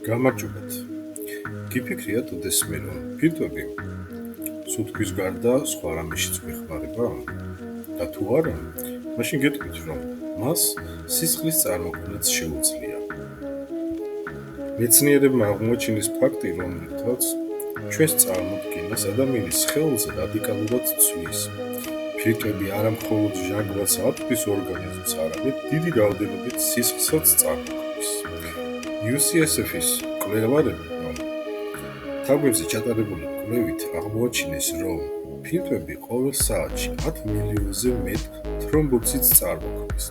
გამარჯობათ. გიფიქრიათ ოდესმე რომ ფილტვები სუნთქვის გარდა სხვა რამეშიც გვეხმარება? და თუ არა, მაშინ გეტყვით რომ მას სისხლის წარმოქმნაც შეუძლია. მეცნიერებმა აღმოაჩინეს ფაქტი, რომლითაც ჩვენს წარმოქმნას ადამიანის სხეულზე რადიკალურად ცვლის. ფილტვები არა მხოლოდ ჟანგბადს აწვდის ორგანიზმს, არამედ დიდი რაოდენობით სისხლსაც წარმოქმნის. UCSF-ის კვლევარებმა თავებზე ჩატარებული კვლევით აღმოაჩინეს, რომ ფილტვები ყოველ საათში 10 მილიონზე მეტ თრომბოციტს წარმოქმნის.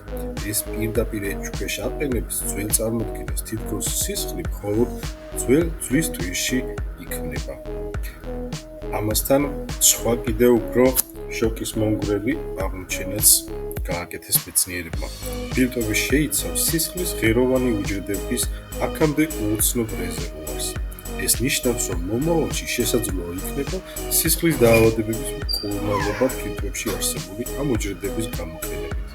ეს პირდაპირ ეჭვქვეშ აყენებს ძველ წარმოქმნას, თითქოს სისხლი მხოლოდ ძველ ძვლის ტვირში იქმნება. ამასთან სხვა კიდევ უფრო შოკისმომგვრელი აღმოჩენაც გააკეთეს მეცნიერებმა. ფილტვები შეიცავს სისხლის ღეროვანი უჯრედების აქამდე უუცნობ რეზერვუარს. ეს ნიშნავს, რომ მომავალში შესაძლოა იქნება სისხლის დაავადებების მკურნალობა ფილტვებში არსებული ამ უჯრედების გამოყენებით.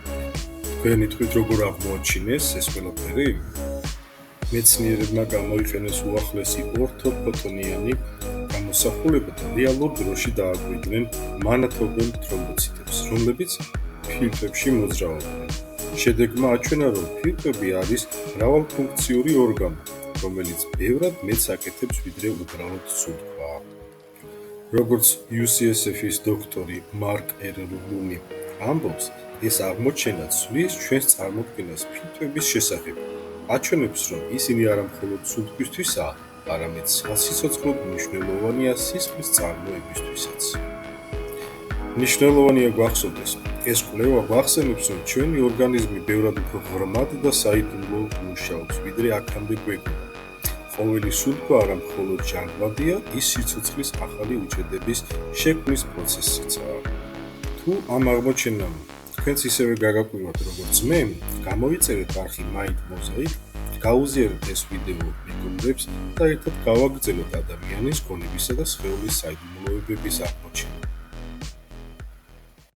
თქვენი თვლით როგორ აღმოაჩინეს ეს ყველაფერი? მეცნიერებმა გამოიყენეს უახლესი ორთოფოტონიანი გამოსახულება და რეალურ დროში დააკვირდნენ მანათობელ თრომბოციტებს, რომლებიც ფილტვებში მოძრაობდნენ. შედეგმა აჩვენა, რომ ფილტვები არის მრავალფუნქციური ორგანო, რომელიც ბევრად მეტს აკეთებს, ვიდრე უბრალოდ სუნთქვა. როგორც UCSF-ის დოქტორი მარკ ერლუნი ამბობს, ეს აღმოჩენა ცვლის ჩვენს წარმოქმნას ფილტვების შესახებ. აჩვენებს, რომ ისინი არა მხოლოდ სუნთქვისთვისაა, არამედ სიცოცხლოდ მნიშვნელოვანია სისხლის წარმოებისთვისაც. მნიშვნელოვანია გვახსოვდეს, ეს კვლევა გვახსენებს, რომ ჩვენი ორგანიზმი ბევრად უფრო ღრმად და საიდუმლო მუშაობს, ვიდრე აქამდე გვეგონა. ყოველი სუნთქვა არა მხოლოდ ჟანგბადია, ის სიცოცხლის ახალი უჯრედების შექმნის პროცესიცაა. თუ ამ აღმოჩენამ თქვენც ისევე გაგაკვირვათ, როგორც მე, გამოვიწერეთ არხი Mind Mosaic, გაუზიარეთ ეს ვიდეო მეგობრებს და ერთად გავაგრძელოთ ადამიანის გონებისა და სხეულის საიდუმლოებების აღმოჩენა.